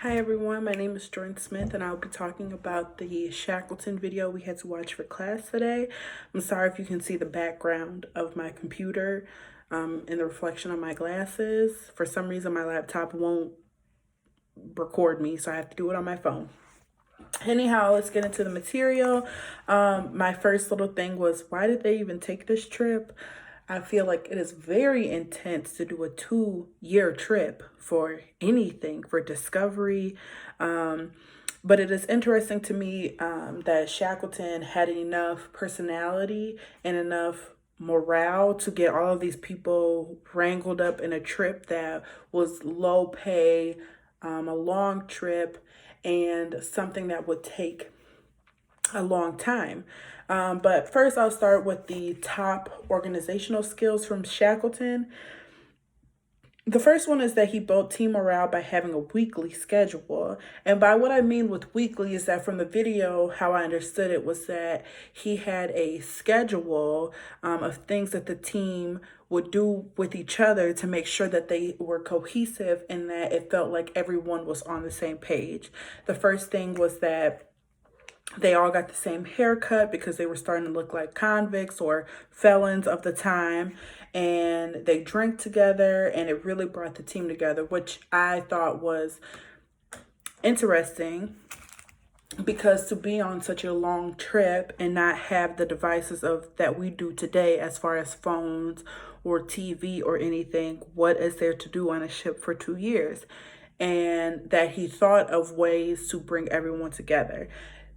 Hi everyone, my name is Jordan Smith and I'll be talking about the Shackleton video we had to watch for class today. I'm sorry if you can see the background of my computer and the reflection of my glasses. For some reason my laptop won't record me, so I have to do it on my phone. Anyhow, let's get into the material. My first little thing was, why did they even take this trip? I feel like it is very intense to do a 2-year trip for anything, for discovery. But it is interesting to me that Shackleton had enough personality and enough morale to get all of these people wrangled up in a trip that was low pay, a long trip, and something that would take a long time. But first, I'll start with the top organizational skills from Shackleton. The first one is that he built team morale by having a weekly schedule. And by what I mean with weekly is that from the video, how I understood it was that he had a schedule of things that the team would do with each other to make sure that they were cohesive and that it felt like everyone was on the same page. The first thing was that they all got the same haircut because they were starting to look like convicts or felons of the time. And they drank together, and it really brought the team together, which I thought was interesting because to be on such a long trip and not have the devices of that we do today as far as phones or TV or anything, what is there to do on a ship for 2 years? And that he thought of ways to bring everyone together.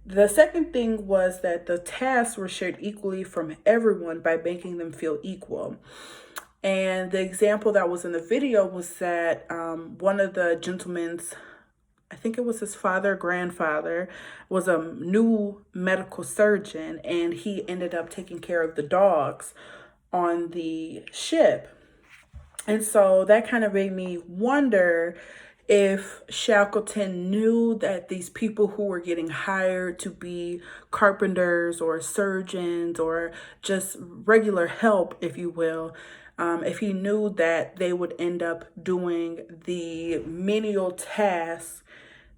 The second thing was that the tasks were shared equally from everyone by making them feel equal. And the example that was in the video was that one of the gentlemen's, I think it was his grandfather, was a new medical surgeon, and he ended up taking care of the dogs on the ship. And so that kind of made me wonder if Shackleton knew that these people who were getting hired to be carpenters or surgeons or just regular help, if you will, if he knew that they would end up doing the menial tasks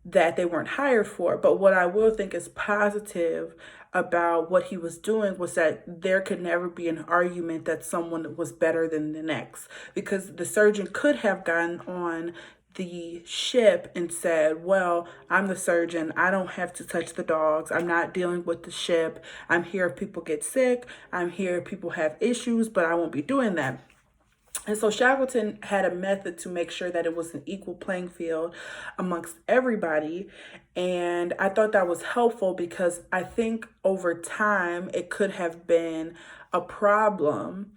that they weren't hired for. But what I will think is positive about what he was doing was that there could never be an argument that someone was better than the next, because the surgeon could have gotten on the ship and said, well, I'm the surgeon. I don't have to touch the dogs. I'm not dealing with the ship. I'm here if people get sick. I'm here if people have issues, but I won't be doing that. And so Shackleton had a method to make sure that it was an equal playing field amongst everybody. And I thought that was helpful because I think over time it could have been a problem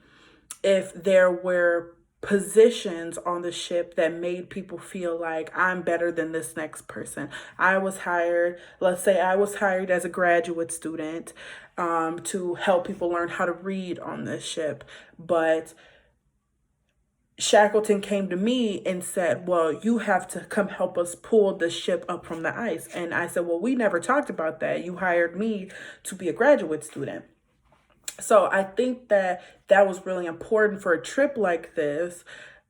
if there were positions on the ship that made people feel like I'm better than this next person. Let's say I was hired as a graduate student to help people learn how to read on this ship. But Shackleton came to me and said, well, you have to come help us pull the ship up from the ice. And I said, well, we never talked about that. You hired me to be a graduate student. So I think that that was really important for a trip like this.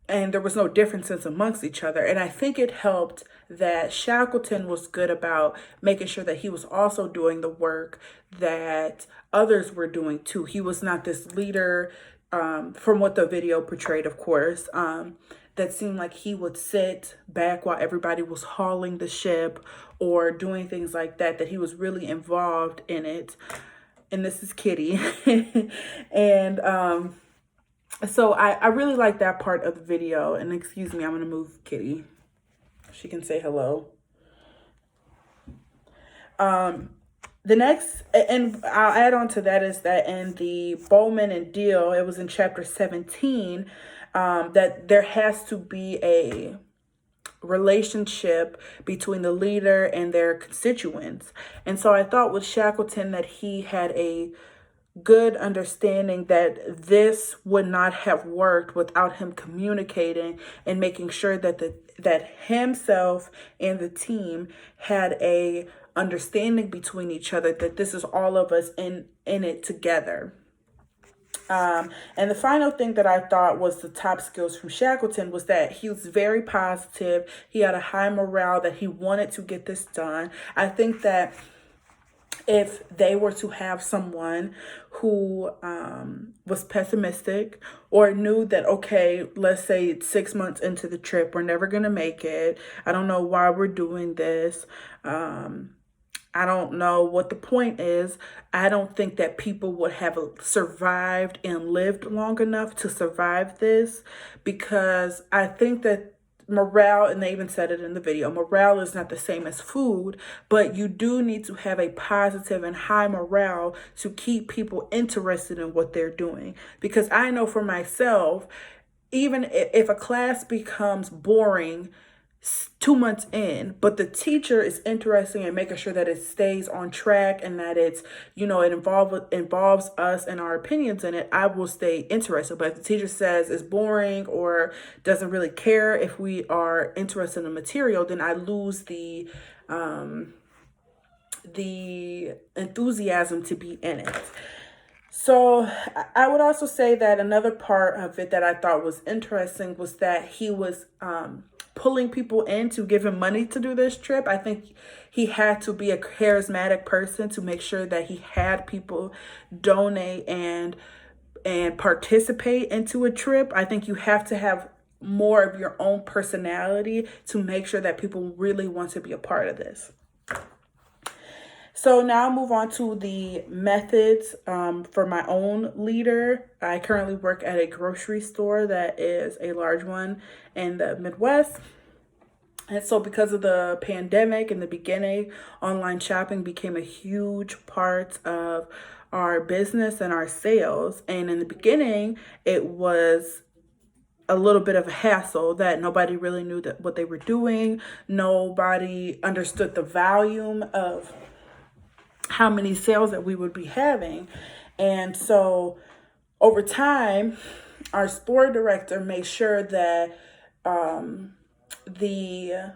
And there was no differences amongst each other. And I think it helped that Shackleton was good about making sure that he was also doing the work that others were doing too. He was not this leader, from what the video portrayed, of course, that seemed like he would sit back while everybody was hauling the ship or doing things like that, that he was really involved in it. And this is Kitty. And so I really like that part of the video. And excuse me, I'm going to move Kitty. She can say hello. The next, and I'll add on to that, is that in the Bowman and Deal, it was in chapter 17, that there has to be a relationship between the leader and their constituents. And so I thought with Shackleton that he had a good understanding that this would not have worked without him communicating and making sure that that himself and the team had a understanding between each other, that this is all of us in it together. And the final thing that I thought was the top skills from Shackleton was that he was very positive. He had a high morale, that he wanted to get this done. I think that if they were to have someone who was pessimistic or knew that, okay, let's say 6 months into the trip, we're never going to make it. I don't know why we're doing this. I don't know what the point is. I don't think that people would have survived and lived long enough to survive this, because I think that morale, and they even said it in the video, morale is not the same as food, but you do need to have a positive and high morale to keep people interested in what they're doing. Because I know for myself, even if a class becomes boring 2 months in, but the teacher is interested in making sure that it stays on track and that it's, it involves us and our opinions in it, I will stay interested. But if the teacher says it's boring or doesn't really care if we are interested in the material, then I lose the enthusiasm to be in it. So I would also say that another part of it that I thought was interesting was that he was pulling people in to give him money to do this trip. I think he had to be a charismatic person to make sure that he had people donate and participate into a trip. I think you have to have more of your own personality to make sure that people really want to be a part of this. So now I'll move on to the methods for my own leader. I currently work at a grocery store that is a large one in the Midwest. And so because of the pandemic in the beginning, online shopping became a huge part of our business and our sales. And in the beginning, it was a little bit of a hassle that nobody really knew that what they were doing. Nobody understood the volume of how many sales that we would be having. And so over time, our store director made sure that the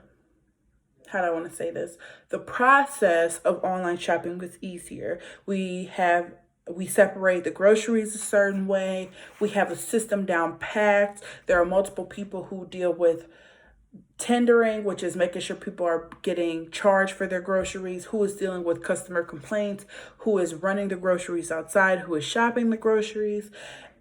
process of online shopping was easier. We separate the groceries a certain way. We have a system down packed. There are multiple people who deal with tendering, which is making sure people are getting charged for their groceries, who is dealing with customer complaints, who is running the groceries outside, who is shopping the groceries.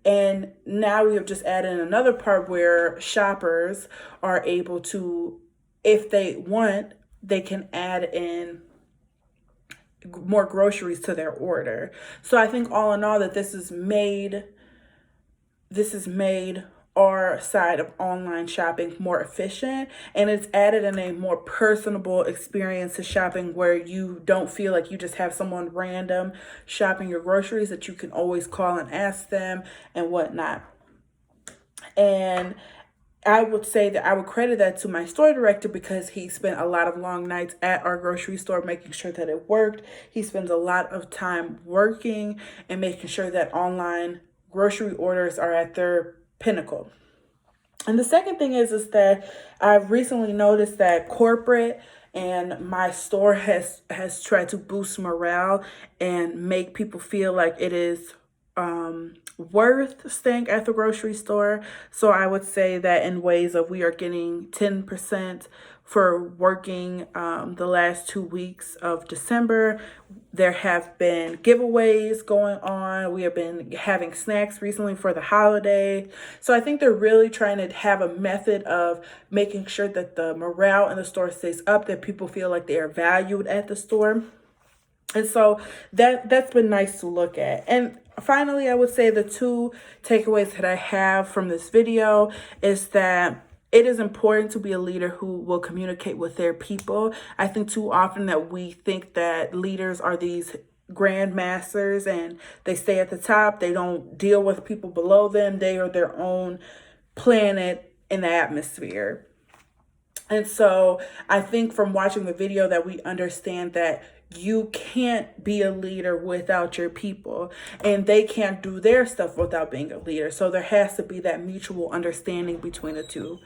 And now we have just added in another part where shoppers are able to, if they want, they can add in more groceries to their order. So I think all in all that this has made our side of online shopping more efficient, and it's added in a more personable experience to shopping where you don't feel like you just have someone random shopping your groceries, that you can always call and ask them and whatnot. And I would say that I would credit that to my store director, because he spent a lot of long nights at our grocery store making sure that it worked. He spends a lot of time working and making sure that online grocery orders are at their pinnacle. And the second thing is that I've recently noticed that corporate and my store has tried to boost morale and make people feel like it is worth staying at the grocery store. So I would say that in ways of, we are getting 10% for working the last 2 weeks of December. There have been giveaways going on. We have been having snacks recently for the holiday. So I think they're really trying to have a method of making sure that the morale in the store stays up, that people feel like they are valued at the store. And so that's been nice to look at. And finally, I would say the two takeaways that I have from this video is that it is important to be a leader who will communicate with their people. I think too often that we think that leaders are these grand masters and they stay at the top. They don't deal with people below them. They are their own planet in the atmosphere. And so I think from watching the video that we understand that you can't be a leader without your people, and they can't do their stuff without being a leader. So there has to be that mutual understanding between the two.